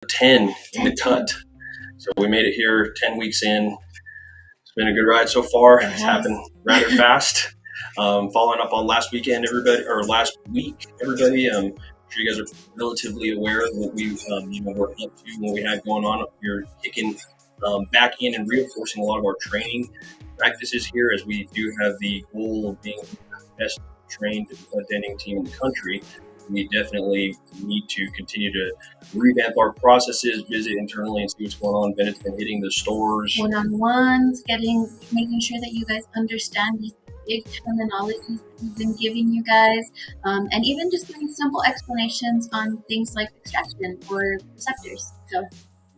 10 in the cut. So we made it here 10 weeks in. It's been a good ride so far. It's happened rather fast. Following up on last week, everybody. I'm sure you guys are relatively aware of what we were up to, what we had going on. We're kicking back in and reinforcing a lot of our training practices here, as we do have the goal of being the best trained attending team in the country. We definitely need to continue to revamp our processes, visit internally and see what's going on. Bennett's been hitting the stores. One-on-ones, making sure that you guys understand these big terminologies that we've been giving you guys, and even just giving simple explanations on things like extraction or receptors. So.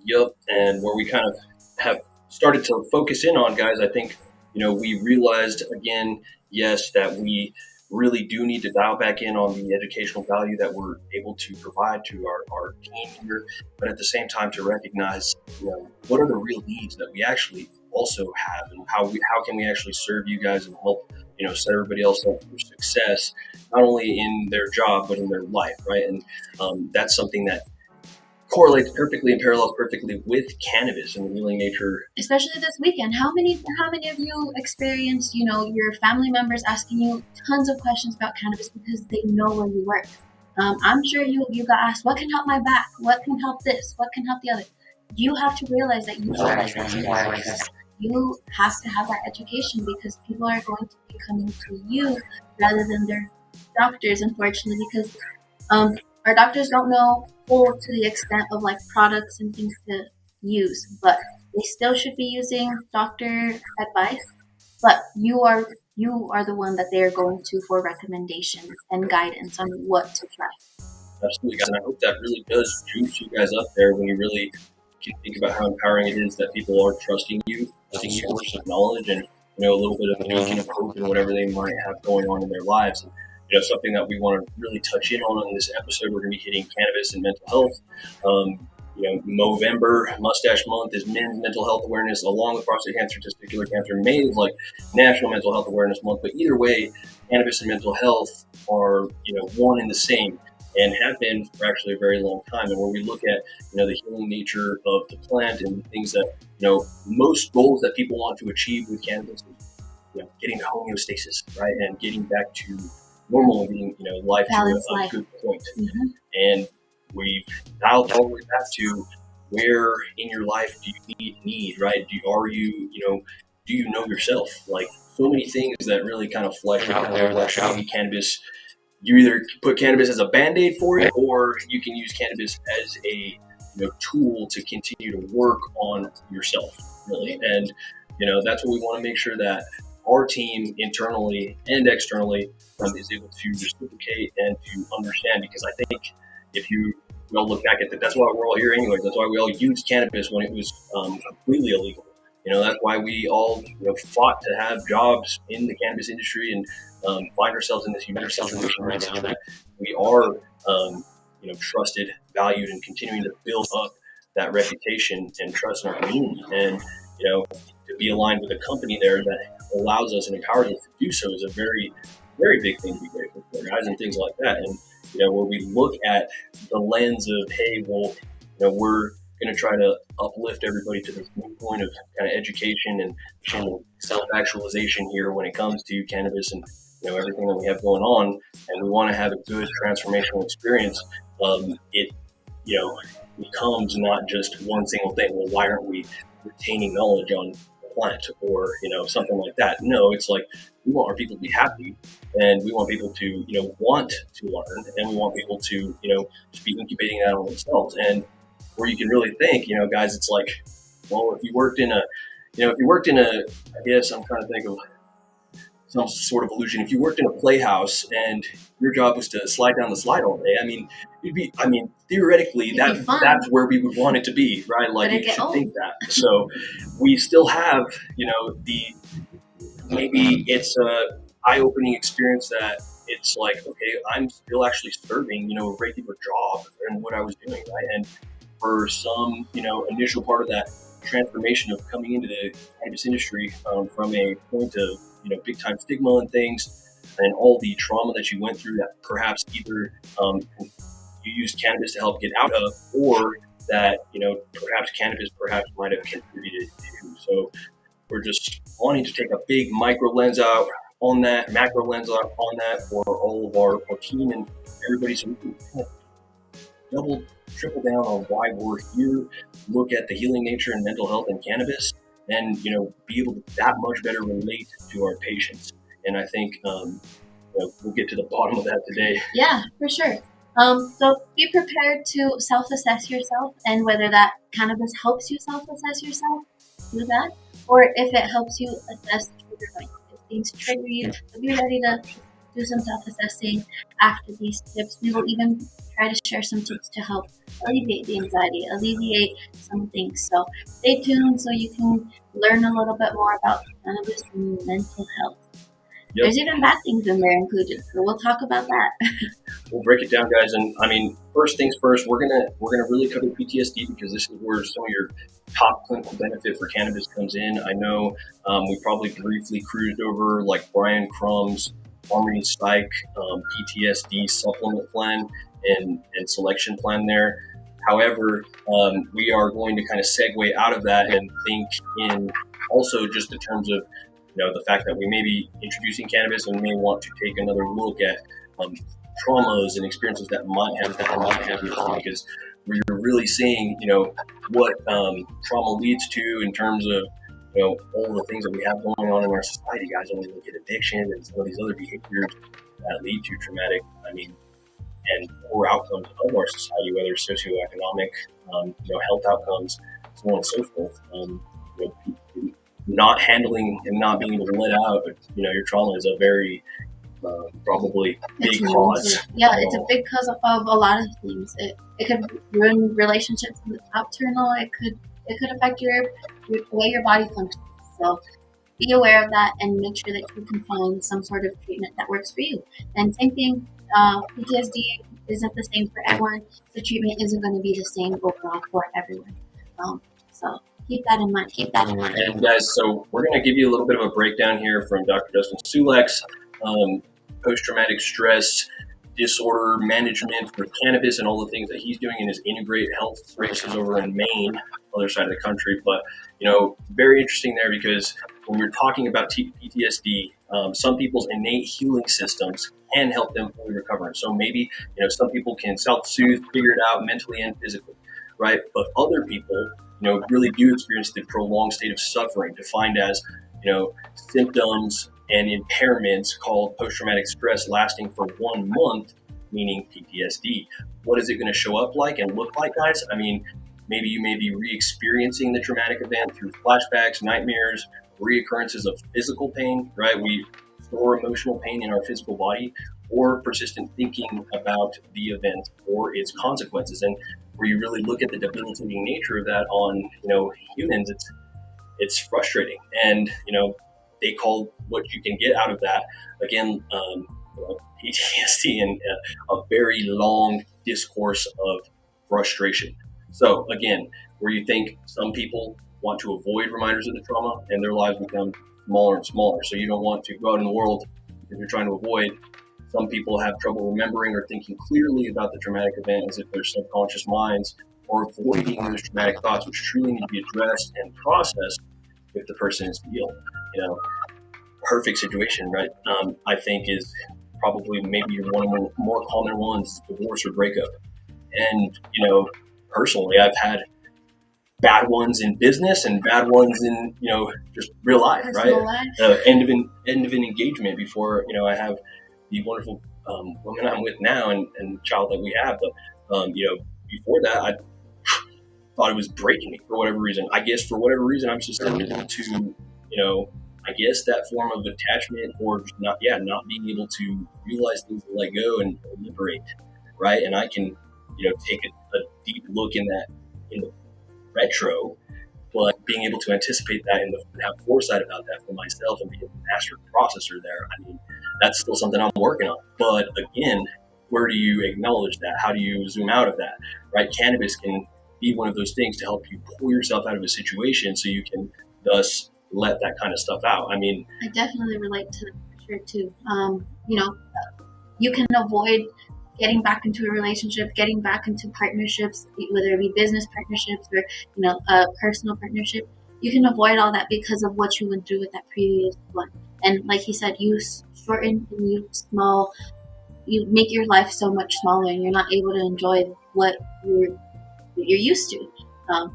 Yep, and where we kind of have started to focus in on, guys, I think, we realized again, yes, that we really do need to dial back in on the educational value that we're able to provide to our team here, but at the same time to recognize, what are the real needs that we actually also have, and how can we actually serve you guys and help, set everybody else up for success, not only in their job, but in their life, right? And that's something that correlates perfectly and parallels perfectly with cannabis and the healing nature. Especially this weekend, how many of you experienced, your family members asking you tons of questions about cannabis because they know where you work? I'm sure you got asked, what can help my back? What can help this? What can help the other? You have to realize that you have to have that education, because people are going to be coming to you rather than their doctors, unfortunately, because our doctors don't know full to the extent of like products and things to use, but they still should be using doctor advice. But you are the one that they are going to for recommendations and guidance on what to try. Absolutely, guys. And I hope that really does juice you guys up there when you really can think about how empowering it is that people are trusting you as a source of knowledge and, a little bit of a beacon of hope in whatever they might have going on in their lives. And, something that we want to really touch in on this episode, we're going to be hitting cannabis and mental health. November, Mustache Month, is Men's Mental Health Awareness, along with prostate cancer, testicular cancer. May is like National Mental Health Awareness Month. But either way, cannabis and mental health are, one and the same, and have been for actually a very long time. And where we look at, the healing nature of the plant and the things that, most goals that people want to achieve with cannabis is, getting to homeostasis, right, and getting back to normal and getting, life to a good point. Mm-hmm. And we've dialed all the way back to where in your life do you need, right? Do you know yourself? Like, so many things that really kind of flesh out there that maybe cannabis, you either put cannabis as a Band-Aid for it, or you can use cannabis as a tool to continue to work on yourself, really. And that's what we want to make sure that our team internally and externally is able to reciprocate and to understand, because I think if you look back at that, that's why we're all here anyways. That's why we all used cannabis when it was completely illegal. That's why we all fought to have jobs in the cannabis industry and find ourselves in this unique situation right now that we are trusted, valued, and continuing to build up that reputation and trust in our community. And to be aligned with a company there that allows us and empowers us to do so is a very, very big thing to be grateful for, guys, and things like that. And where we look at the lens of, hey, well, we're going to try to uplift everybody to the point of kind of education and self-actualization here when it comes to cannabis and everything that we have going on, and we want to have a good transformational experience. It becomes not just one single thing. Well, why aren't we retaining knowledge on the plant or something like that? No, it's like we want our people to be happy, and we want people to want to learn, and we want people to just be incubating that on themselves. And where you can really think, guys, it's like, well, if you worked in a I guess I'm trying to think of some sort of illusion. If you worked in a playhouse and your job was to slide down the slide all day, theoretically, that's where we would want it to be, right? Like, you should think that. So we still have, maybe it's a eye-opening experience that it's like, okay, I'm still actually serving, a regular job and what I was doing, right? And for some, initial part of that transformation of coming into the cannabis industry from a point of, big time stigma and things, and all the trauma that you went through that perhaps either you used cannabis to help get out of, or that, perhaps cannabis perhaps might have contributed to. So we're just wanting to take a big micro lens out on that, macro lens out on that for all of our team and everybody, so we can kind of double, triple down on why we're here, look at the healing nature and mental health in cannabis, and be able to that much better relate to our patients. And I think we'll get to the bottom of that today. Yeah, for sure. So be prepared to self-assess yourself, and whether that cannabis helps you self-assess yourself, do that. Or if it helps you assess trigger points, if things trigger you, so be ready to do some self-assessing after these tips. We will even try to share some tips to help alleviate the anxiety, alleviate some things. So stay tuned so you can learn a little bit more about cannabis and mental health. Yep. There's even bad things in there included, so we'll talk about that. We'll break it down, guys. And I mean, first things first, we're gonna really cover PTSD, because this is where some of your top clinical benefit for cannabis comes in. I know we probably briefly cruised over like Brian Crumb's Harmony Psych PTSD supplement plan and selection plan there. However, we are going to kind of segue out of that and think in also just in terms of the fact that we may be introducing cannabis and may want to take another look at traumas and experiences that might have because we're really seeing, what trauma leads to in terms of, all the things that we have going on in our society, guys. When we look at addiction and some of these other behaviors that lead to traumatic, and poor outcomes of our society, whether socioeconomic, health outcomes, so on and so forth. Not handling and not being able to let out, your trauma is a very probably big cause. Yeah, it's a big cause of a lot of things. It could ruin relationships nocturnal. It could affect the way your body functions. So be aware of that and make sure that you can find some sort of treatment that works for you. And same thing, PTSD isn't the same for everyone. The treatment isn't going to be the same overall for everyone. So keep that in mind. And guys, so we're going to give you a little bit of a breakdown here from Dr. Dustin Sulak's post-traumatic stress disorder management for cannabis and all the things that he's doing in his integrate health services over in Maine, other side of the country. But, very interesting there, because when we're talking about PTSD, some people's innate healing systems can help them fully recover. So maybe, some people can self-soothe, figure it out mentally and physically, right? But other people, really do experience the prolonged state of suffering, defined as, symptoms and impairments called post-traumatic stress lasting for 1 month, meaning PTSD. What is it going to show up like and look like, guys? I mean, maybe you may be re-experiencing the traumatic event through flashbacks, nightmares, reoccurrences of physical pain, right? We store emotional pain in our physical body, or persistent thinking about the event or its consequences. And where you really look at the debilitating nature of that on, humans, it's frustrating. And, they call what you can get out of that, again, PTSD and a very long discourse of frustration. So again, where you think some people want to avoid reminders of the trauma and their lives become smaller and smaller. So you don't want to go out in the world if you're trying to avoid. Some people have trouble remembering or thinking clearly about the traumatic event as if their subconscious minds are avoiding those traumatic thoughts, which truly need to be addressed and processed if the person is healed. Perfect situation, right? I think is probably maybe one of the more common ones, divorce or breakup. And, personally, I've had bad ones in business and bad ones in, just real life, personal right? life. End of an engagement before, I have the wonderful woman I'm with now and child that we have. But, before that, I thought it was breaking me for whatever reason. I guess for whatever reason, I'm susceptible to, I guess that form of attachment, or just not being able to realize things and let go and liberate, right? And I can, take a deep look in the retro, but being able to anticipate that and have foresight about that for myself and be a master processor there, I mean, that's still something I'm working on. But again, where do you acknowledge that? How do you zoom out of that, right? Cannabis can be one of those things to help you pull yourself out of a situation so you can thus let that kind of stuff out. I mean, I definitely relate to that for sure too. You can avoid getting back into a relationship, getting back into partnerships, whether it be business partnerships or a personal partnership. You can avoid all that because of what you went through with that previous one. And like he said, you shorten and you make your life so much smaller, and you're not able to enjoy what you're used to,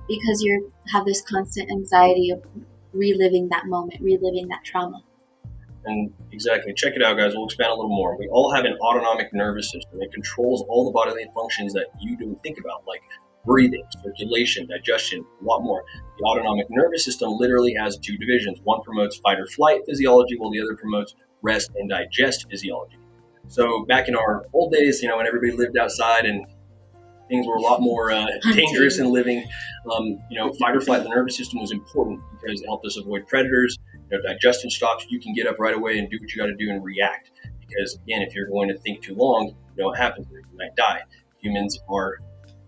because you have this constant anxiety of reliving that moment, reliving that trauma. And exactly, check it out, guys. We'll expand a little more. We all have an autonomic nervous system. It controls all the bodily functions that you don't think about, like breathing, circulation, digestion, a lot more. The autonomic nervous system literally has two divisions. One promotes fight or flight physiology, while the other promotes rest and digest physiology. So back in our old days, when everybody lived outside and things were a lot more dangerous in living, fight or flight, the nervous system was important because it helped us avoid predators. Digestion stops, you can get up right away and do what you got to do and react. Because again, if you're going to think too long, what happens? You might die. Humans are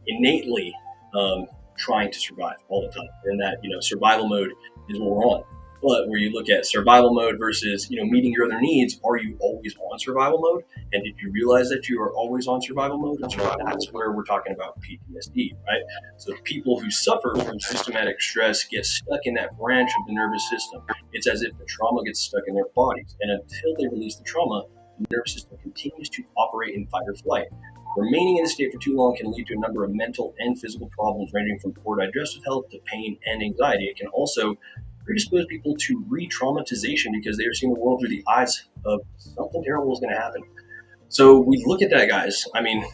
innately trying to survive all the time, and that survival mode is what we're on. But where you look at survival mode versus meeting your other needs, are you always on survival mode? And did you realize that you are always on survival mode? And so that's where we're talking about PTSD, right? So people who suffer from systematic stress get stuck in that branch of the nervous system. It's as if the trauma gets stuck in their bodies, and until they release the trauma, the nervous system continues to operate in fight or flight. Remaining in this state for too long can lead to a number of mental and physical problems, ranging from poor digestive health to pain and anxiety. It can also predispose people to re-traumatization because they are seeing the world through the eyes of something terrible is going to happen. So we look at that, guys. I mean,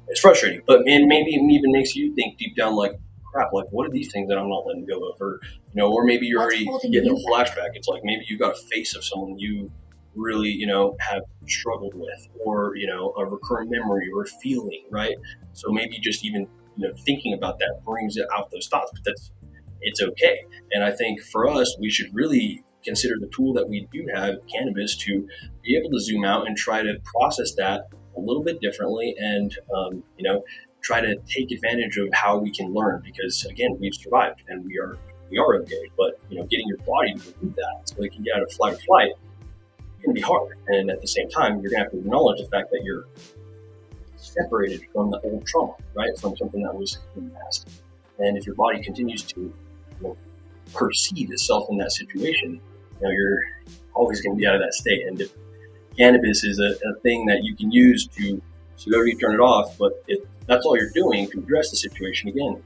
it's frustrating, but maybe it even makes you think deep down, like, crap, like, what are these things that I'm not letting go of? Or maybe you're already getting a flashback. It's like maybe you got a face of someone you really, have struggled with, or, a recurrent memory or a feeling, right? So maybe just even, thinking about that brings out those thoughts, but it's okay. And I think for us, we should really consider the tool that we do have, cannabis, to be able to zoom out and try to process that a little bit differently, and try to take advantage of how we can learn. Because again, we've survived and we are okay. But getting your body to do that so it can get out of flight or flight is going to be hard. And at the same time, you're going to have to acknowledge the fact that you're separated from the old trauma, right? From something that was in the past. And if your body continues to perceive itself in that situation, you're always going to be out of that state. And if cannabis is a thing that you can use to slowly turn it off, but if that's all you're doing to address the situation, again,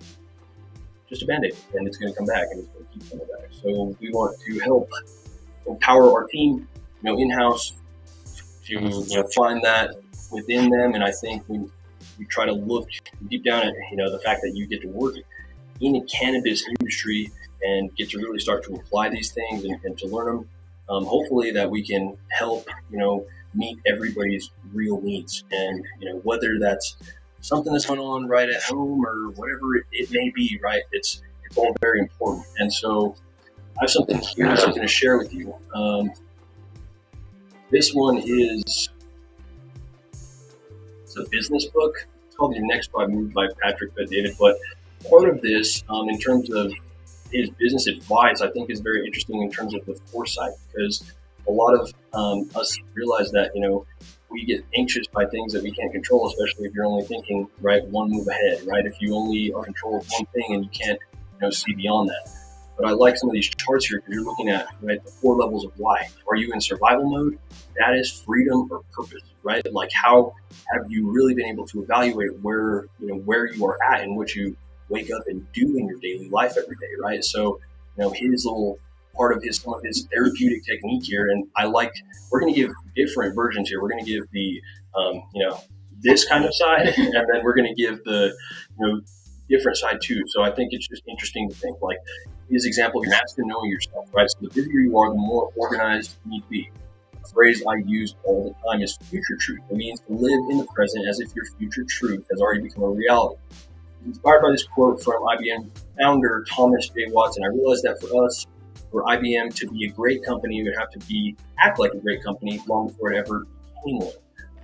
just a band-aid, and it's going to come back, and it's going to keep coming back. So we want to help empower our team, in-house, to find that within them. And I think we try to look deep down at the fact that you get to work in the cannabis industry and get to really start to apply these things and to learn them. Hopefully that we can help, meet everybody's real needs. And, whether that's something that's going on right at home or whatever it may be, right? It's all very important. And so I have something here, something to share with you. This one is, it's a business book. It's called The Next 5 Moves by Patrick Bet-David. But part of this, in terms of his business advice, I think is very interesting in terms of the foresight, because a lot of us realize that, we get anxious by things that we can't control, especially if you're only thinking, right, one move ahead, right? If you only are in control of one thing and you can't, see beyond that. But I like some of these charts here because you're looking at, right, the 4 levels of life. Are you in survival mode? That is freedom or purpose, right? Like, how have you really been able to evaluate where you are at and what you wake up and do in your daily life every day, right? So, his little part of some of his therapeutic technique here, and we're going to give different versions here. We're going to give the, this kind of side, and then we're going to give the, different side too. So I think it's just interesting to think, like, his example here, master knowing yourself, right? So the busier you are, the more organized you need to be. A phrase I use all the time is future truth. It means to live in the present as if your future truth has already become a reality. Inspired by this quote from IBM founder Thomas J. Watson, I realized that for us, for IBM to be a great company, it would have to act like a great company long before it ever became one.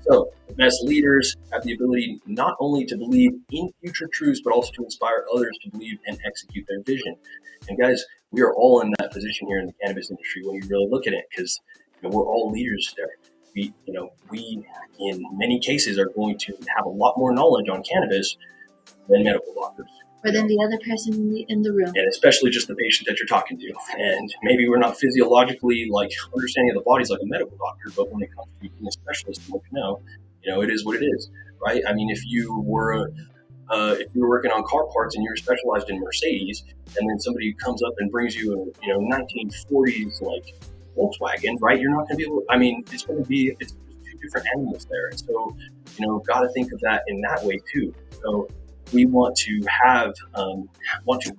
So the best leaders have the ability not only to believe in future truths, but also to inspire others to believe and execute their vision. And guys, we are all in that position here in the cannabis industry when you really look at it, because we're all leaders there. we in many cases are going to have a lot more knowledge on cannabis than medical doctors. Or than the other person in the room. And especially just the patient that you're talking to. And maybe we're not physiologically like understanding of the bodies like a medical doctor, but when it comes to being a specialist and what it is what it is, right? I mean, if you were working on car parts and you're specialized in Mercedes, and then somebody comes up and brings you a 1940s like Volkswagen, right? You're not going to be able. It's going to be it's two different animals there, and so got to think of that in that way too. So we want to have want to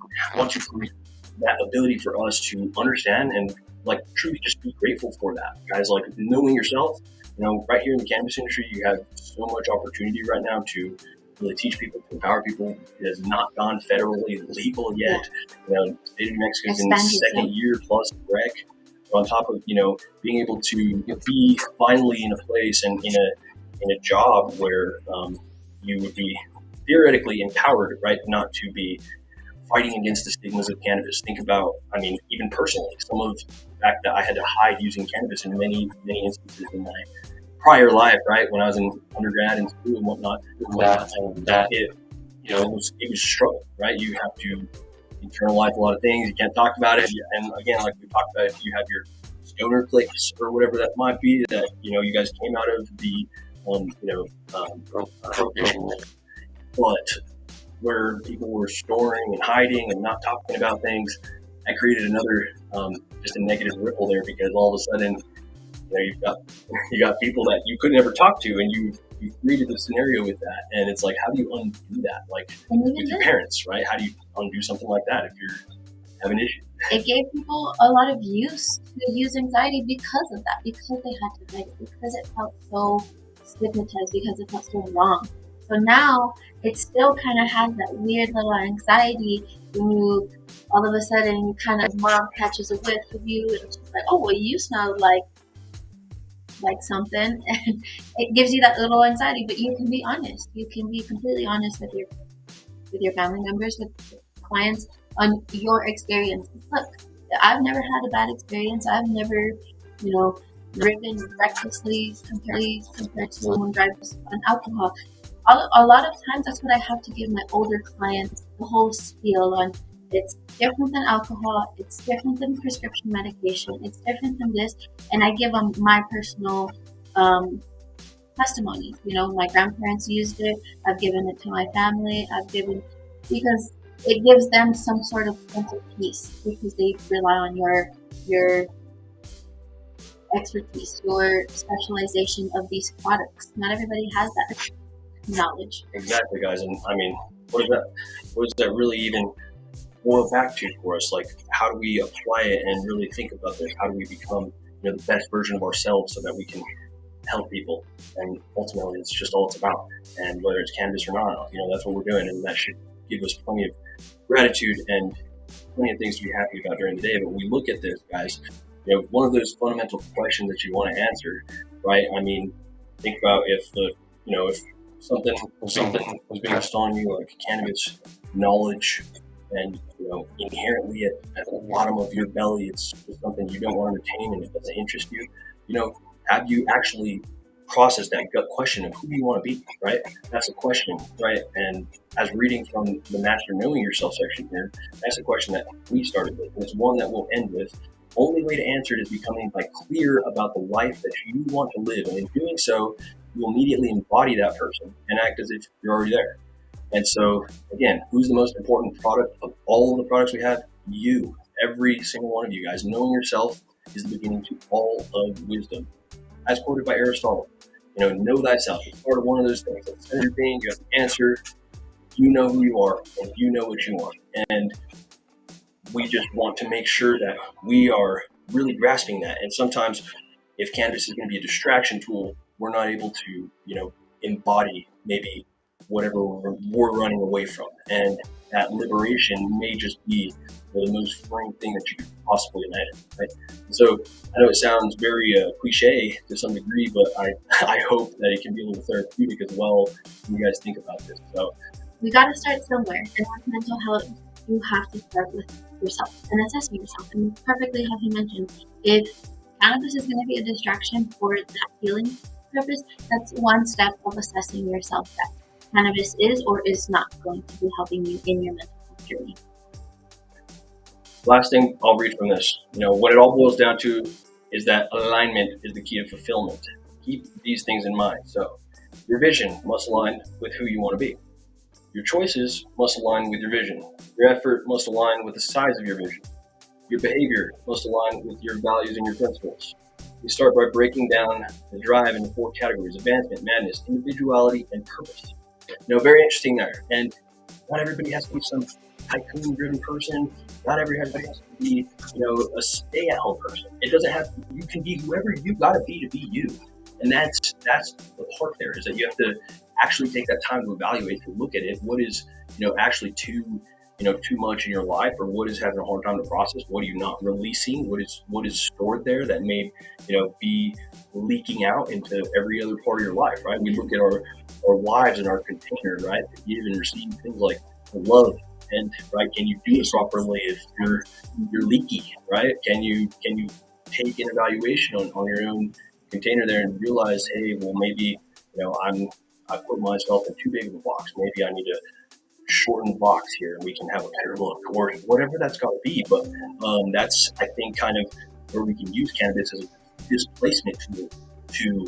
create that ability for us to understand and like truly just be grateful for that, guys. Like knowing yourself, right here in the cannabis industry, you have so much opportunity right now to really teach people, to empower people. It has not gone federally legal yet. The state of New Mexico is in the second year plus rec. On top of being able to be finally in a place and in a job where you would be theoretically empowered, right? Not to be fighting against the stigmas of cannabis. Think about, even personally, some of the fact that I had to hide using cannabis in many, many instances in my prior life, right? When I was in undergrad and school and whatnot, it was a struggle, right? You have to internalize a lot of things. You can't talk about it. And again, like we talked about, if you have your stoner cliques or whatever that might be, that, you guys came out of the, but where people were storing and hiding and not talking about things, that created another just a negative ripple there, because all of a sudden you got people that you could never talk to, and you created the scenario with that, and it's like, how do you undo that? Like with your parents, right? How do you undo something like that if you have an issue? It gave people a lot of use to use anxiety because of that, because they had to hide it, because it felt so stigmatized, because it felt so wrong. So now it still kind of has that weird little anxiety when you all of a sudden kind of mom catches a whiff of you, and it's just like, oh well, you smell like something, and it gives you that little anxiety. But you can be honest. You can be completely honest with your family members, with clients, on your experience. Look, I've never had a bad experience. I've never, driven recklessly compared to someone drives on alcohol. A lot of times, that's what I have to give my older clients, the whole spiel on. It's different than alcohol. It's different than prescription medication. It's different than this. And I give them my personal testimonies. My grandparents used it. I've given it to my family. Because it gives them some sort of sense of peace, because they rely on your expertise, your specialization of these products. Not everybody has that knowledge. Exactly, guys. And what does that really even boil back to for us? Like, how do we apply it and really think about this? How do we become the best version of ourselves so that we can help people? And ultimately, it's just all it's about. And whether it's cannabis or not, that's what we're doing, and that should give us plenty of gratitude and plenty of things to be happy about during the day. But when we look at this, guys, one of those fundamental questions that you want to answer, right? Think about if something was passed on you, like cannabis knowledge, and inherently at the bottom of your belly, it's something you don't want to retain and it doesn't interest you. Have you actually processed that gut question of who do you want to be, right? That's a question, right? And as reading from the Master Knowing Yourself section here, that's a question that we started with, and it's one that we'll end with. Only way to answer it is becoming clear about the life that you want to live, and in doing so, you immediately embody that person and act as if you're already there. And so, again, who's the most important product of all of the products we have? You. Every single one of you guys. Knowing yourself is the beginning to all of wisdom. As quoted by Aristotle, know thyself. It's part of one of those things. That's everything. You have to answer. You know who you are, and you know what you want. And we just want to make sure that we are really grasping that. And sometimes, if cannabis is going to be a distraction tool, we're not able to, embody maybe whatever we're running away from. And that liberation may just be the most freeing thing that you could possibly imagine, right? So I know it sounds very cliche to some degree, but I hope that it can be a little therapeutic as well when you guys think about this. So we got to start somewhere. And with mental health, you have to start with yourself and assessing yourself. And perfectly how he mentioned, if cannabis is going to be a distraction for that healing purpose, that's one step of assessing yourself that cannabis is or is not going to be helping you in your mental health journey. Last thing I'll read from this, what it all boils down to is that alignment is the key to fulfillment. Keep these things in mind. So your vision must align with who you want to be. Your choices must align with your vision. Your effort must align with the size of your vision. Your behavior must align with your values and your principles. We start by breaking down the drive into 4 categories: advancement, madness, individuality, and purpose. Very interesting there. And not everybody has to be some tycoon-driven person. Not everybody has to be, a stay-at-home person. It doesn't have to. You can be whoever you gotta be to be you. And that's the part there, is that you have to actually take that time to evaluate, to look at it. What is, actually too much in your life, or what is having a hard time to process? What are you not releasing? What is stored there that may, be leaking out into every other part of your life, right? We look at our lives and our container, right? To give and receive things like love, and right, can you do it properly if you're leaky, right? Can you take an evaluation on your own container there and realize, hey, well, maybe I put myself in too big of a box. Maybe I need to shorten the box here and we can have a better look, or whatever that's got to be. But that's, I think, kind of where we can use cannabis as a displacement tool to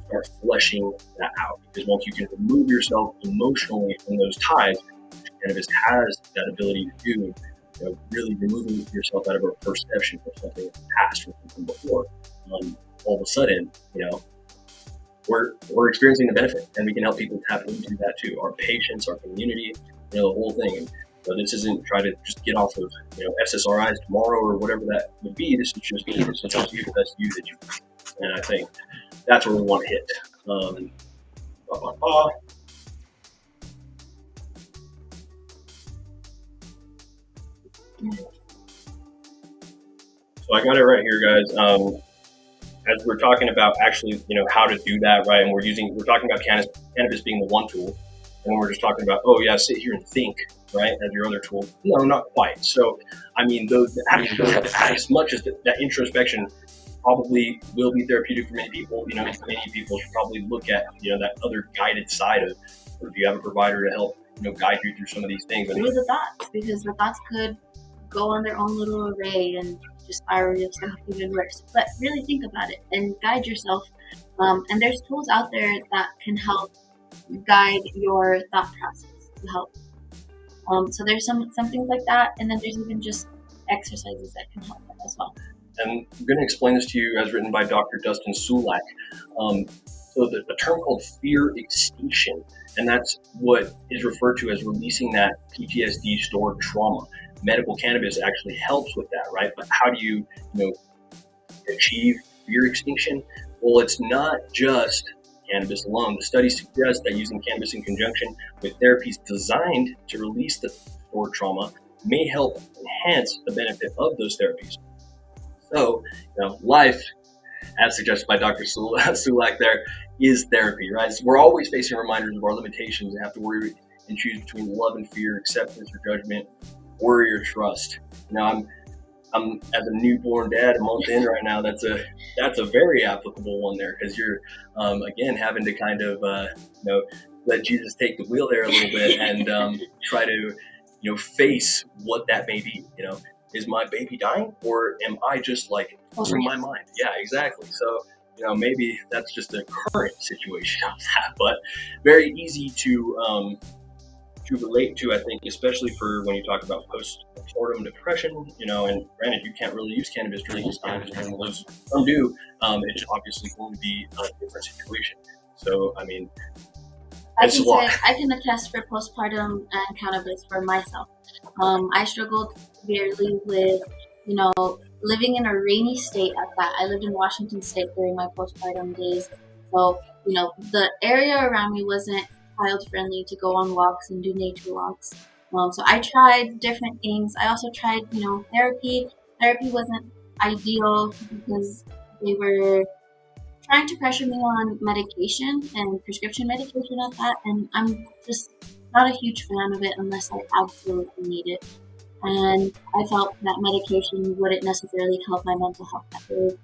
start fleshing that out. Because once you can remove yourself emotionally from those ties, which cannabis has that ability to do, really removing yourself out of a perception of something in the past or something before, all of a sudden, we're experiencing the benefit, and we can help people tap into that too. Our patients, our community, the whole thing. And this isn't try to just get off of SSRIs tomorrow or whatever that would be. This is just me. This is just you, the best you that you can. And I think that's where we want to hit. So I got it right here, guys. As we're talking about actually, how to do that, right? And we're talking about cannabis being the one tool. And we're just talking about, sit here and think, right, as your other tool. No, not quite. So, I mean, as much as that introspection probably will be therapeutic for many people, many people should probably look at, that other guided side of, or do you have a provider to help, guide you through some of these things? Through the thoughts, because the thoughts could go on their own little array and just spiral yourself even worse. But really think about it and guide yourself. And there's tools out there that can help guide your thought process to help. So there's some things like that, and then there's even just exercises that can help that as well. And I'm going to explain this to you as written by Dr. Dustin Sulak. So the term called fear extinction, and that's what is referred to as releasing that PTSD stored trauma. Medical cannabis actually helps with that, right? But how do you, achieve fear extinction? Well, it's not just cannabis alone. The studies suggest that using cannabis in conjunction with therapies designed to release the stored trauma may help enhance the benefit of those therapies. So, life, as suggested by Dr. Sulak there, is therapy, right? So we're always facing reminders of our limitations and have to worry and choose between love and fear, acceptance or judgment, worry or trust. I'm as a newborn dad, a month in right now. That's a very applicable one there, because you're again having to kind of let Jesus take the wheel there a little bit and try to face what that may be. Is my baby dying, or am I just losing my mind? Yeah, exactly. So maybe that's just a current situation of that, but very easy to relate to, I think, especially for when you talk about postpartum depression, and granted, you can't really use cannabis during this time, because some do. It's obviously going to be a different situation. So, I mean, I can attest for postpartum and cannabis for myself. I struggled severely with, living in a rainy state at that. I lived in Washington State during my postpartum days. So, the area around me wasn't child friendly to go on walks and do nature walks. So I tried different things. I also tried, therapy. Therapy wasn't ideal because they were trying to pressure me on medication and prescription medication at that, and I'm just not a huge fan of it unless I absolutely need it. And I felt that medication wouldn't necessarily help my mental health that way.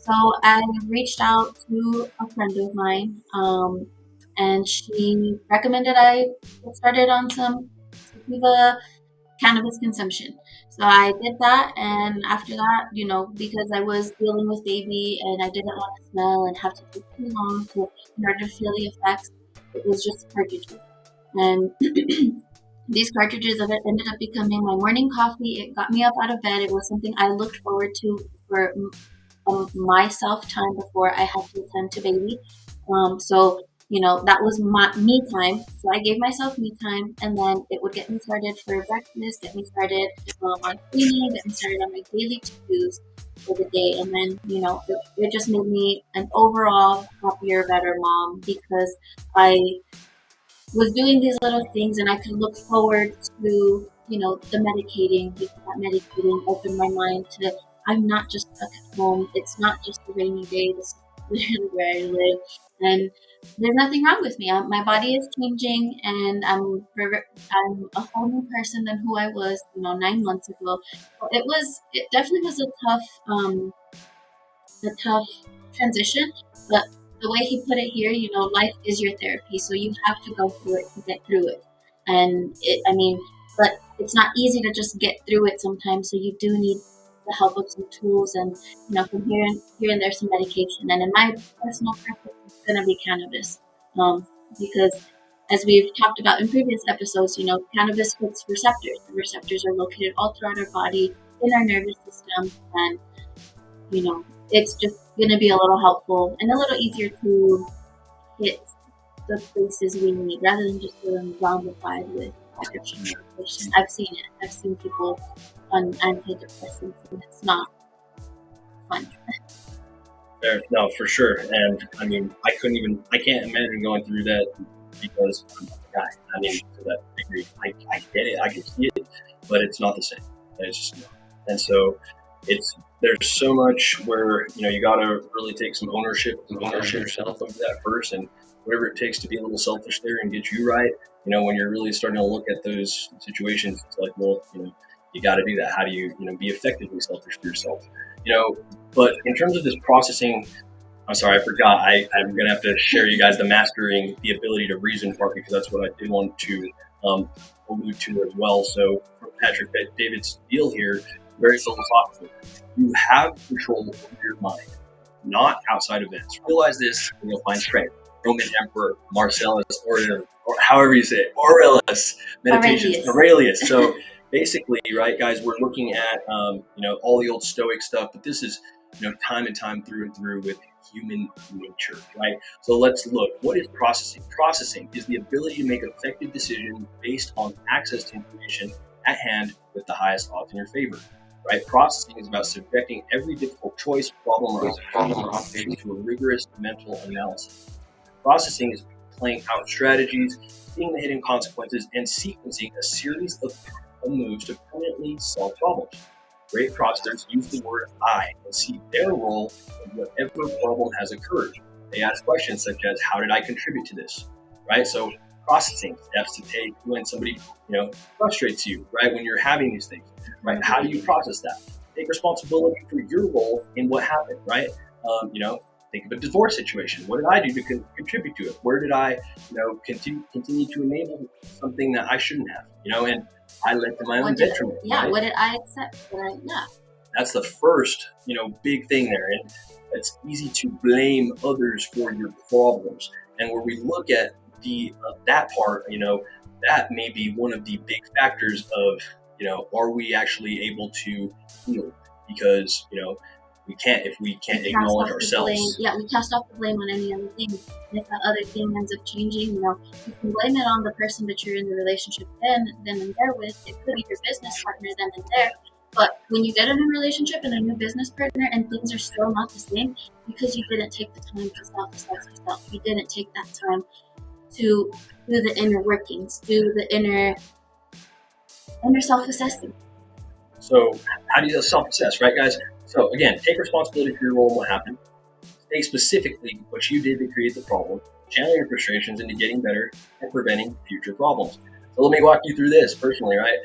So I reached out to a friend of mine, and she recommended I get started on some sativa cannabis consumption. So I did that, and after that, because I was dealing with baby and I didn't want to smell and have to take too long in order to feel the effects, it was just cartridges. And these cartridges of it ended up becoming my morning coffee. It got me up out of bed. It was something I looked forward to for myself time before I had to attend to baby. So that was my me time. So I gave myself me time, and then it would get me started for breakfast, get me started on cleaning, get me started on my daily to-dos for the day, and then it just made me an overall happier, better mom because I was doing these little things and I could look forward to, the medicating because that medicating opened my mind to I'm not just stuck at home. It's not just a rainy day. This is literally where I live. And there's nothing wrong with me. My body is changing and I'm a whole new person than who I was, 9 months ago. So it definitely was a tough transition, but the way he put it here, life is your therapy, so you have to go through it to get through it. And but it's not easy to just get through it sometimes, so you do need the help of some tools and, from here and there some medication. And in my personal preference, it's going to be cannabis, because as we've talked about in previous episodes, cannabis hits receptors. The receptors are located all throughout our body, in our nervous system, and it's just going to be a little helpful and a little easier to hit the places we need rather than just feeling zombified with prescription medication. I've seen it. I've seen people on antidepressants, and it's not fun. No, for sure. And I mean, I can't imagine going through that because I'm not a guy. I mean, to that degree, I get it, I can see it, but it's not the same. It's just not. And so there's so much where, you got to really take some ownership yourself of that first, and whatever it takes to be a little selfish there and get you right. When you're really starting to look at those situations, it's like, well, you got to do that. How do you, be effectively selfish for yourself? But in terms of this processing, I'm sorry, I forgot. I'm going to have to share you guys the mastering the ability to reason part, because that's what I did want to allude to as well. So from Patrick David's deal here, very philosophical. You have control over your mind, not outside events. Realize this and you'll find strength. Roman Emperor Marcellus, or however you say it, Aurelius, Meditations, Aurelius. So basically, right, guys, we're looking at, all the old Stoic stuff, but this is, time and time through and through with human nature, right? So let's look. What is processing? Processing is the ability to make effective decisions based on access to information at hand with the highest odds in your favor, right? Processing is about subjecting every difficult choice, problem, or opportunity to a rigorous mental analysis. Processing is playing out strategies, seeing the hidden consequences, and sequencing a series of moves to permanently solve problems. Great processors use the word I and see their role in whatever problem has occurred. They ask questions such as, how did I contribute to this? Right? So processing steps to take when somebody, frustrates you, right? When you're having these things, right? How do you process that? Take responsibility for your role in what happened, right? Think of a divorce situation. What did I do to contribute to it? Where did I, continue to enable something that I shouldn't have, and I led to my own detriment. Yeah. Right? What did I accept? That's the first, big thing there. And it's easy to blame others for your problems. And where we look at that part, that may be one of the big factors of, are we actually able to heal? Because, we can't acknowledge ourselves. We cast off the blame on any other thing. And if that other thing ends up changing, you can blame it on the person that you're in the relationship then and there with. It could be your business partner then and there. But when you get a new relationship and a new business partner and things are still not the same, because you didn't take the time to self-assess yourself. You didn't take that time to do the inner workings, do the inner self-assessing. So how do you self-assess, right, guys? So again, take responsibility for your role in what happened. Say specifically what you did to create the problem. Channel your frustrations into getting better and preventing future problems. So let me walk you through this personally, right?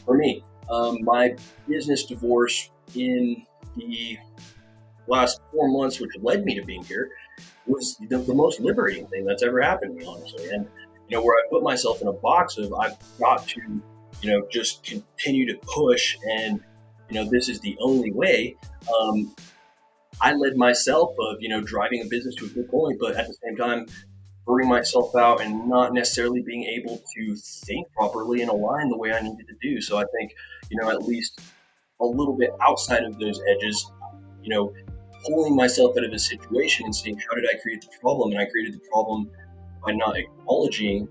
For me, my business divorce in the last 4 months, which led me to being here, was the most liberating thing that's ever happened to me, honestly. And, where I put myself in a box of I've got to, just continue to push and, this is the only way. I led myself of, driving a business to a good point, but at the same time, burning myself out and not necessarily being able to think properly and align the way I needed to do. So I think, at least a little bit outside of those edges, you know, pulling myself out of a situation and seeing how did I create the problem? And I created the problem by not acknowledging,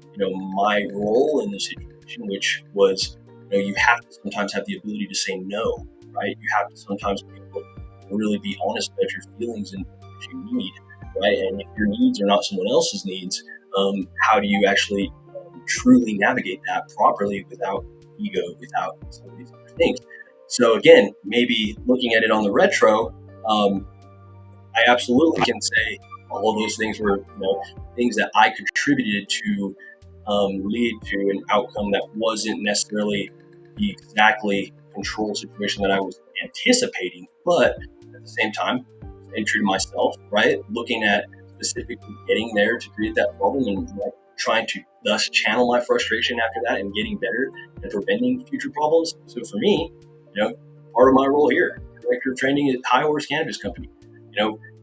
my role in the situation, which was, you have to sometimes have the ability to say no, right? You have to sometimes be able to really be honest about your feelings and what you need, right? And if your needs are not someone else's needs, how do you actually truly navigate that properly without ego, without some of these other things? So again, maybe looking at it on the retro, I absolutely can say all of those things were, things that I contributed to lead to an outcome that wasn't necessarily the exactly control situation that I was anticipating, but at the same time, staying true to myself, right? Looking at specifically getting there to create that problem and trying to thus channel my frustration after that and getting better and preventing future problems. So for me, part of my role here, director of training at High Horse Cannabis Company,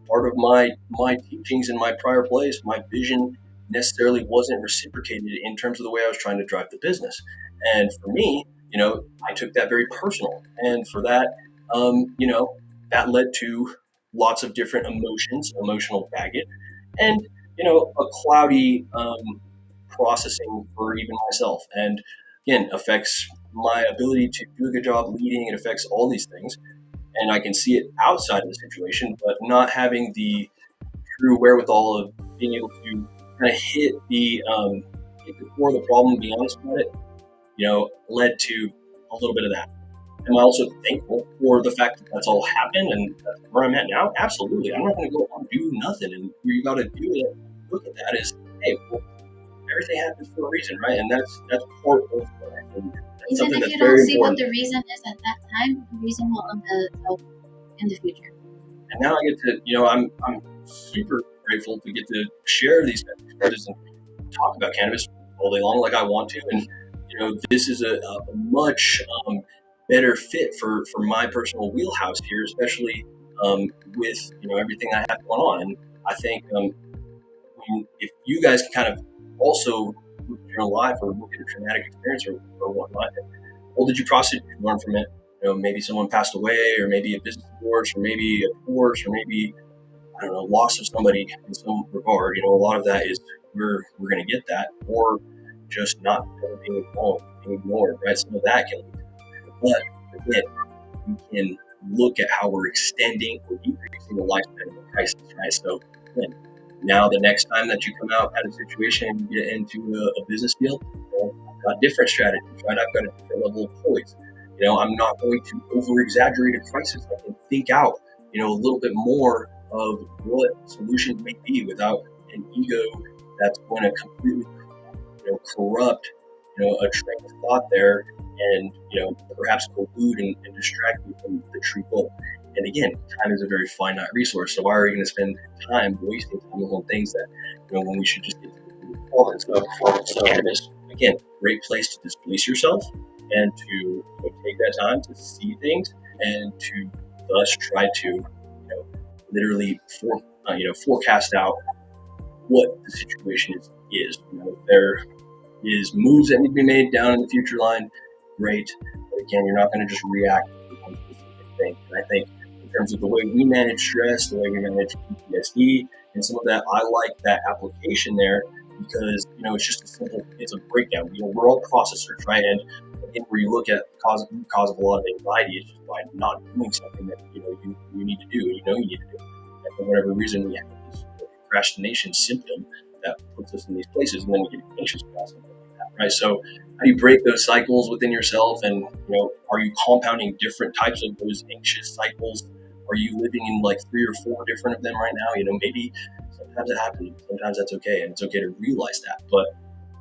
part of my teachings in my prior place, my vision necessarily wasn't reciprocated in terms of the way I was trying to drive the business. And for me, I took that very personal. And for that, that led to lots of different emotions, emotional baggage, and, a cloudy processing for even myself. And again, affects my ability to do a good job leading. It affects all these things. And I can see it outside of the situation, but not having the true wherewithal of being able to kind of hit the core of the problem and be honest about it, led to a little bit of that. Am I also thankful for the fact that that's all happened and that's where I'm at now? Absolutely. I'm not going to go on do nothing. And you got to do it. Look at that as, hey, well, everything happens for a reason, right? And that's part of life. And that's Even if that's you don't very see important. what the reason is at that time, the reason will unveil itself in the future. And now I get to, I'm super grateful to get to share these experiences and talk about cannabis all day long like I want to. And, this is a much better fit for my personal wheelhouse here, especially with, everything I have going on. And I think if you guys can kind of also look at your own life or look at a traumatic experience or whatnot, what did you process, learn from it? Maybe someone passed away, or maybe a business divorce, or maybe a divorce, or maybe, I don't know, loss of somebody in some regard. A lot of that is we're going to get that, or just not being involved, being ignored, right? Some of that can lead to it. But again, we can look at how we're extending or decreasing the lifespan of the crisis, right? So again, now the next time that you come out at a situation and you get into a business deal, I've got different strategies, right? I've got a different level of poise. I'm not going to over-exaggerate a crisis. I can think out, a little bit more of what solutions may be without an ego that's going to completely, corrupt, a train of thought there and, perhaps collude and distract you from the true goal. And again, time is a very finite resource. So why are we going to spend time wasting time on things that, when we should just get to the problem? So cannabis, again, great place to displace yourself and to take that time to see things and to thus try to, literally forecast out what the situation is. There is moves that need to be made down in the future line. Great. But again, you're not going to just react to one specific thing. And I think in terms of the way we manage stress, the way we manage PTSD, and some of that, I like that application there because, it's a breakdown. We're all processors, right? And again, where you look at the cause of a lot of anxiety is just by not doing something that, you need to do, you need to do. And for whatever reason, we have this procrastination symptom that puts us in these places, and then we get anxious about something like that, right? So how do you break those cycles within yourself? And, are you compounding different types of those anxious cycles? Are you living in like 3 or 4 different of them right now? Maybe sometimes it happens. Sometimes that's okay. And it's okay to realize that. But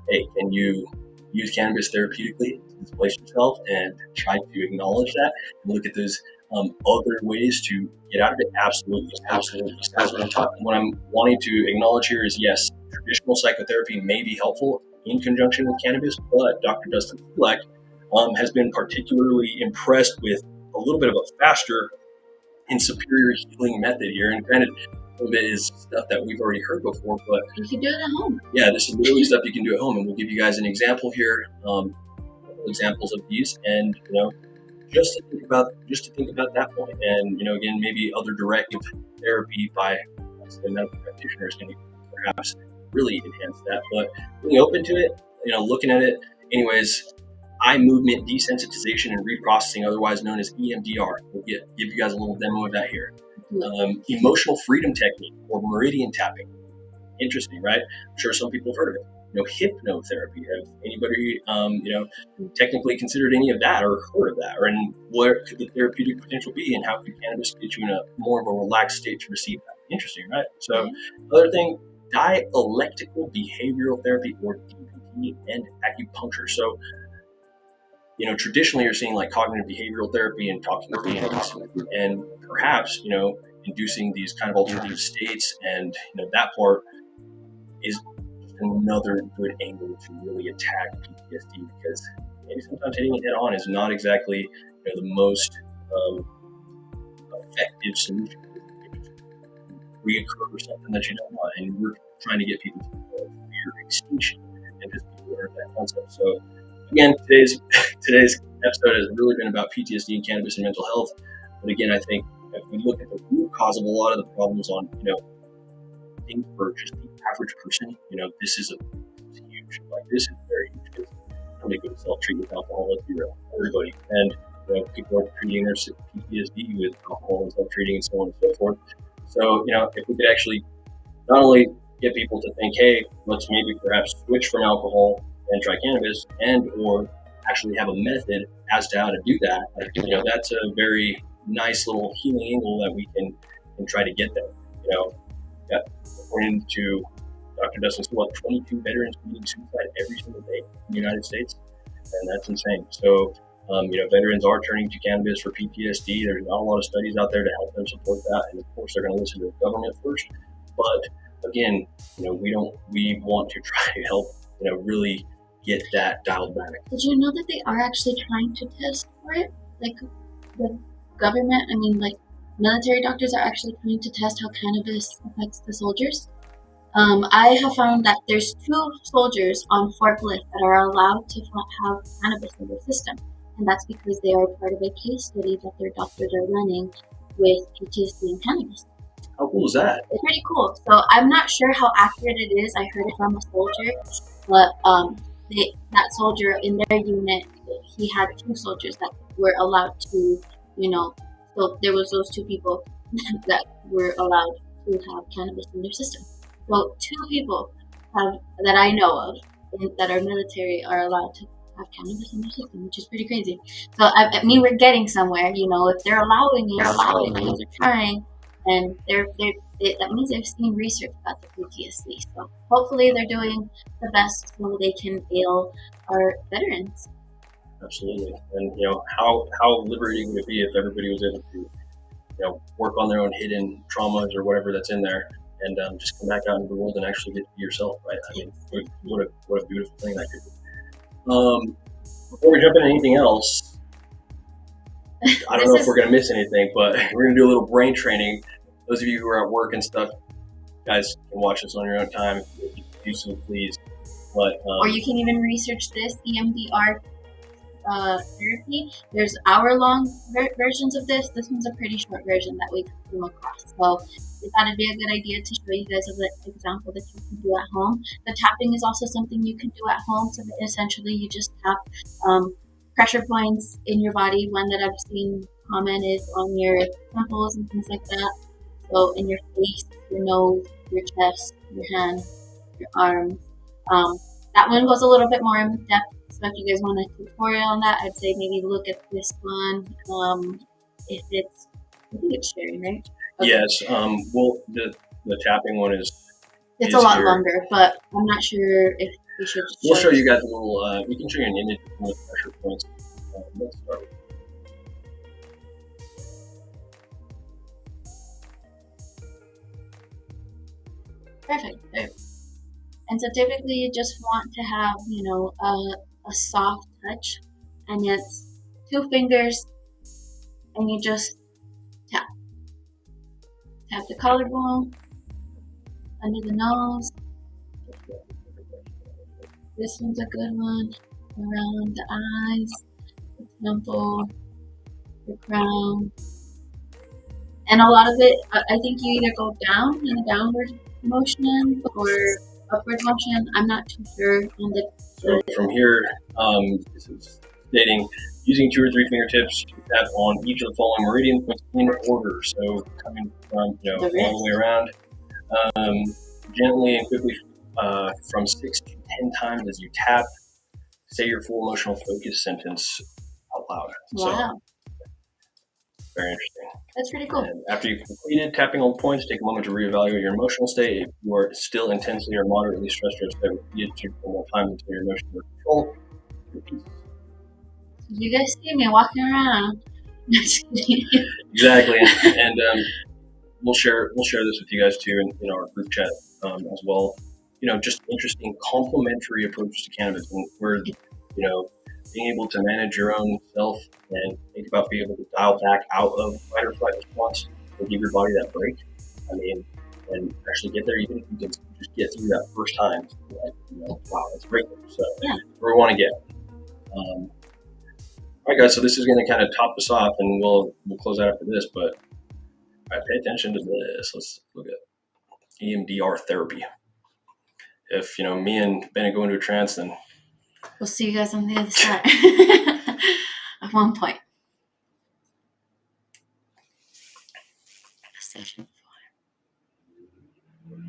hey, can you use cannabis therapeutically to displace yourself and try to acknowledge that and look at those Other ways to get out of it, absolutely. What I'm wanting to acknowledge here is, yes, traditional psychotherapy may be helpful in conjunction with cannabis, but Dr. Dustin Sulak has been particularly impressed with a little bit of a faster and superior healing method here. And granted, a little bit is stuff that we've already heard before, but you can do it at home. Yeah, this is literally stuff you can do at home, and we'll give you guys an example here, examples of these, and just to think about that point, and again, maybe other directive therapy by the medical practitioners can perhaps really enhance that. But being open to it, looking at it, anyways. Eye movement desensitization and reprocessing, otherwise known as EMDR. We'll give you guys a little demo of that here. Emotional freedom technique, or meridian tapping. Interesting, right? I'm sure some people have heard of it. Hypnotherapy. Have anybody, technically considered any of that or heard of that? And where could the therapeutic potential be, and how could cannabis get you in a more of a relaxed state to receive that? Interesting, right? So, other thing, dialectical behavioral therapy, or DBT, and acupuncture. So, traditionally you're seeing like cognitive behavioral therapy and talking therapy, and perhaps, inducing these kind of alternative states, and that part is another good angle to really attack PTSD, because maybe sometimes hitting it head on is not exactly the most effective solution. Reoccur something that you don't want, and we're trying to get people to fear extinction and just be aware of that concept. So again, today's episode has really been about PTSD and cannabis and mental health. But again, I think if we look at the root cause of a lot of the problems on, things for just the average person, this is huge. Like, this is very huge, because nobody could self-treat with alcohol, let's be real. Everybody. And people are treating their PTSD with alcohol and self-treating and so on and so forth. So, if we could actually not only get people to think, hey, let's maybe perhaps switch from alcohol and try cannabis, and or actually have a method as to how to do that, that's a very nice little healing angle that we can try to get there. According to Dr. Dustin Sulak, 22 veterans committing suicide every single day in the United States, and that's insane. So, veterans are turning to cannabis for PTSD. There's not a lot of studies out there to help them support that, and of course, they're going to listen to the government first. But again, we want to try to help, really get that dialed back. Did you know that they are actually trying to test for it? Like, the government, military doctors are actually trying to test how cannabis affects the soldiers. I have found that there's 2 soldiers on forklift that are allowed to have cannabis in their system. And that's because they are part of a case study that their doctors are running with PTSD and cannabis. How cool is that? It's pretty cool. So I'm not sure how accurate it is. I heard it from a soldier, but that soldier in their unit, he had 2 soldiers that were allowed to, so there was those 2 people that were allowed to have cannabis in their system. So 2 people that I know of that are military are allowed to have cannabis in their system, which is pretty crazy. So I mean, we're getting somewhere. If they're allowing it, means they're trying, and that means they've seen research about the PTSD. So hopefully they're doing the best so they can heal our veterans. Absolutely. And how liberating would it be if everybody was able to work on their own hidden traumas or whatever that's in there, and just come back out into the world and actually get to be yourself, right? I mean, what a beautiful thing that could be. Before we jump into anything else, I don't know if we're going to miss anything, but we're going to do a little brain training. Those of you who are at work and stuff, guys can watch this on your own time if you do so, please. But or you can even research this EMDR therapy. There's hour-long versions of this. This one's a pretty short version that we came across. So we thought it'd be a good idea to show you guys an example that you can do at home. The tapping is also something you can do at home. So essentially, you just tap pressure points in your body. One that I've seen common is on your temples and things like that. So in your face, your nose, your chest, your hands, your arms. That one goes a little bit more in depth. So if you guys want a tutorial on that, I'd say maybe look at this one. I think it's sharing, right? Okay. Yes. Well, the tapping one is. It's a lot longer, but I'm not sure if we should. We'll show you guys a little. We can show you an image with pressure points. Let's start. Perfect. And so typically you just want to have, a soft touch, and it's 2 fingers, and you just tap. Tap the collarbone, under the nose. This one's a good one. Around the eyes, the temple, the crown. And a lot of it, I think you either go down in a downward motion or upward motion. I'm not too sure on the. So from here, this is stating using 2 or 3 fingertips to tap on each of the following meridian points in order. So coming from all the way around, gently and quickly from 6 to 10 times as you tap. Say your full emotional focus sentence out loud. Wow. So, very interesting. That's pretty cool. And after you've completed tapping all points, take a moment to reevaluate your emotional state. If you are still intensely or moderately stressed or upset, repeat it 2 more times until your emotions are controlled. Repeat. You guys see me walking around. Exactly, and we'll share this with you guys too in our group chat as well. Just interesting complementary approaches to cannabis, and where being able to manage your own self and think about being able to dial back out of fight or flight response and give your body that break. I mean, and actually get there, even if you can just get through that first time. Like, wow, that's great. So yeah, where we want to get. All right, guys. So this is going to kind of top us off, and we'll close out after this. But pay attention to this. Let's look at EMDR therapy. If me and Bennett go into a trance, then we'll see you guys on the other side. At one point. Session 4.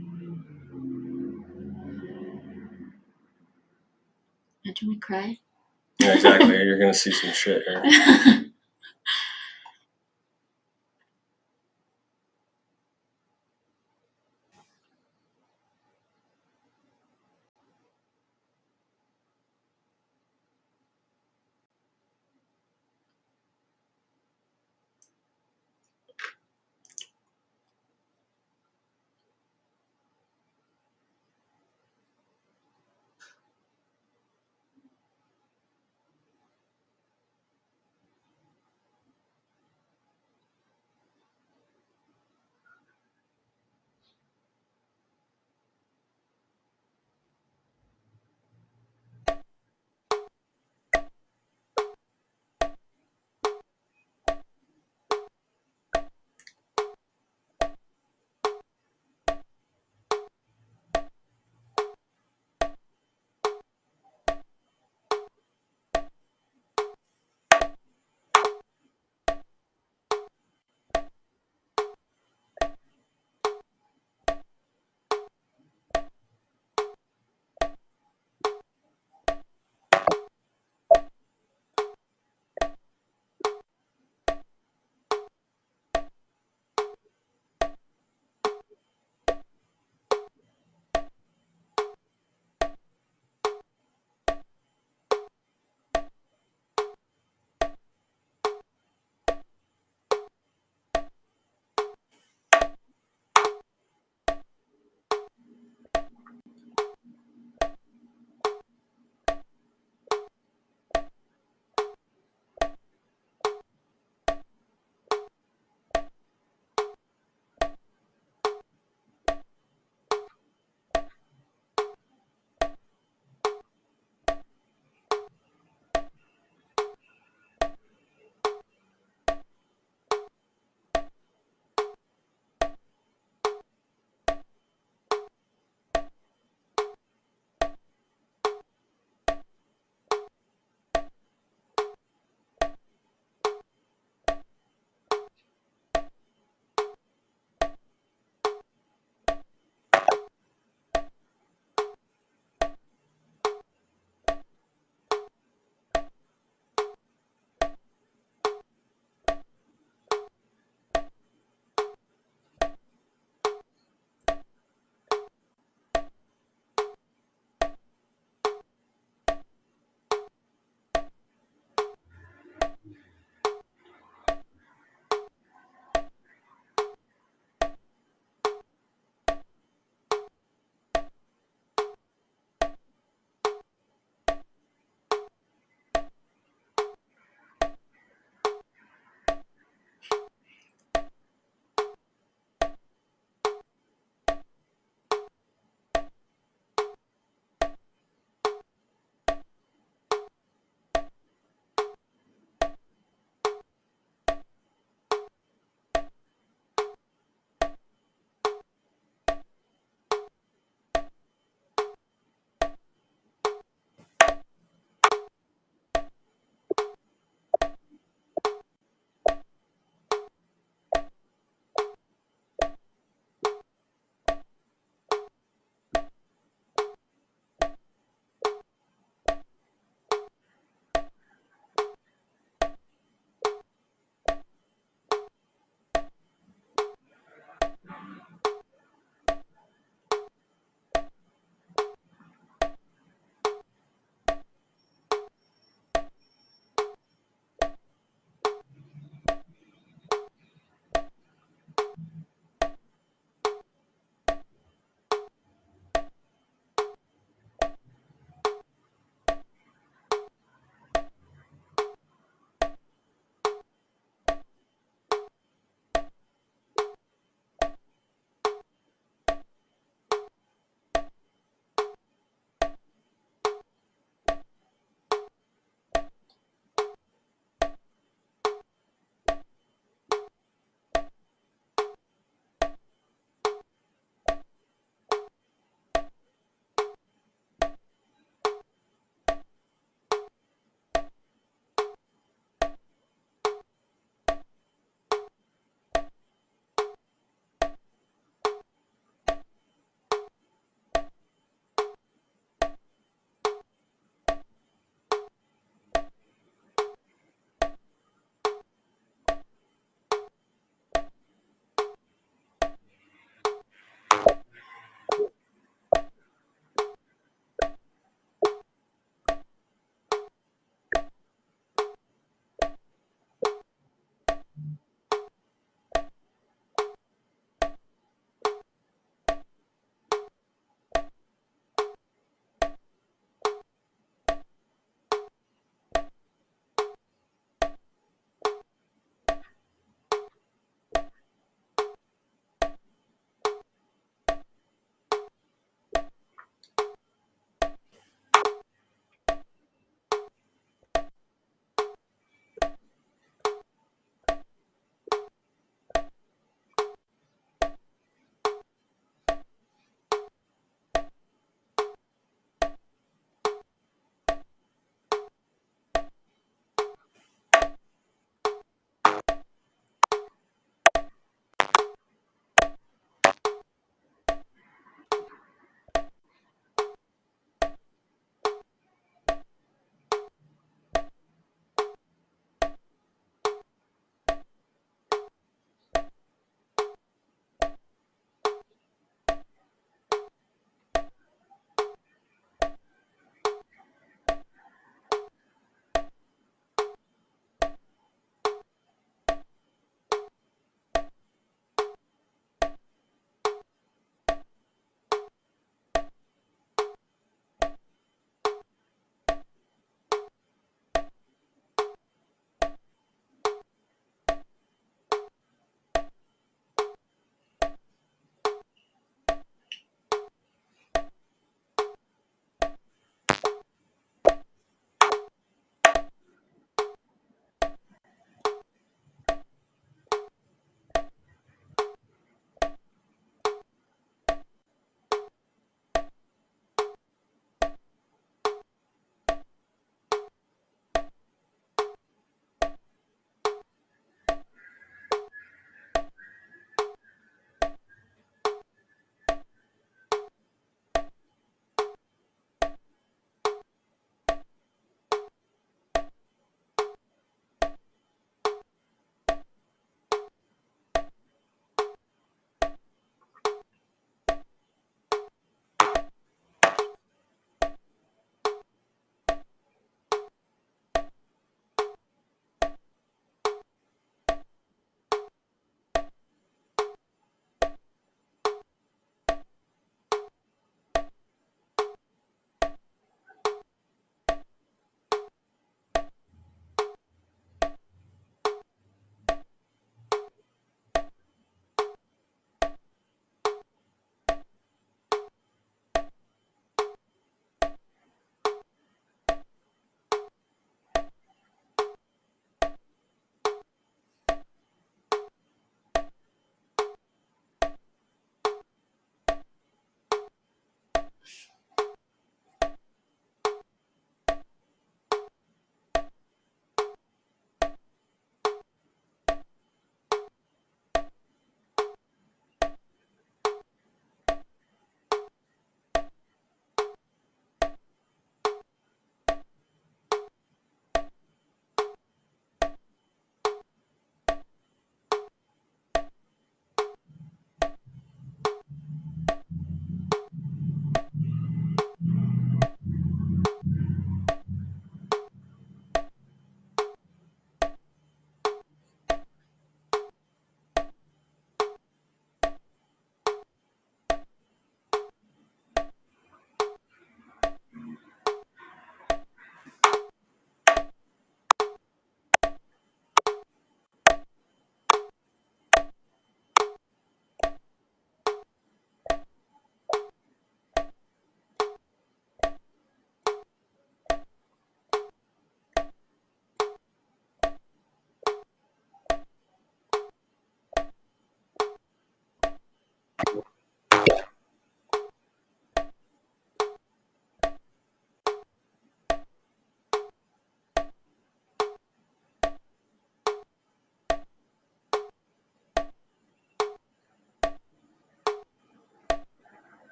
Imagine we cry. Yeah, exactly. You're gonna see some shit here.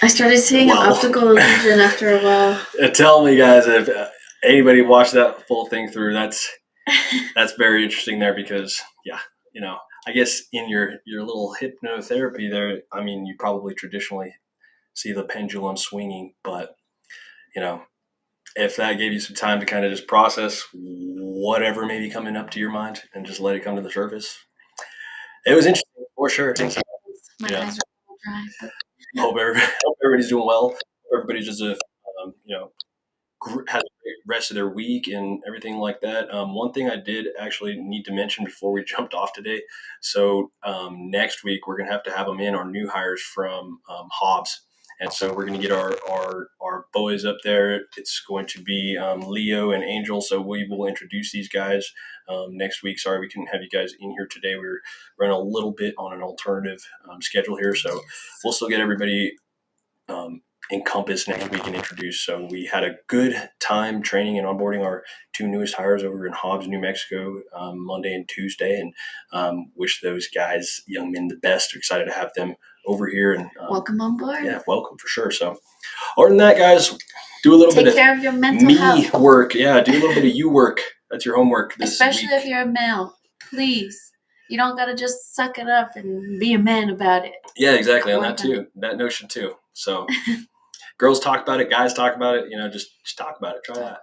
I started seeing an optical illusion after a while. Tell me, guys, if anybody watched that full thing through, that's very interesting there because, yeah, you know, I guess in your little hypnotherapy there, I mean, you probably traditionally see the pendulum swinging, but, you know, if that gave you some time to kind of just process whatever may be coming up to your mind and just let it come to the surface, it was interesting for sure. My eyes are dry. But... hope everybody's doing well. Everybody's just has a great rest of their week and everything like that. One thing I did actually need to mention before we jumped off today. So next week we're gonna have to have them in, our new hires from Hobbs, and so we're gonna get our boys up there. It's going to be Leo and Angel. So we will introduce these guys next week. Sorry we couldn't have you guys in here today. We were running a little bit on an alternative schedule here, so we'll still get everybody encompass next week and introduce. So we had a good time training and onboarding our two newest hires over in Hobbs, New Mexico, Monday and Tuesday, and wish those guys, young men, the best. We're excited to have them over here and welcome on board. Yeah, welcome for sure. So other than that, guys, do a little Take bit care of your mental health work. Yeah, do a little bit of you work. That's your homework this especially week. if you're a male. Please, you don't gotta just suck it up and be a man about it. Yeah, exactly. On that too, that notion too. So girls talk about it, guys talk about it, just talk about it. Try that.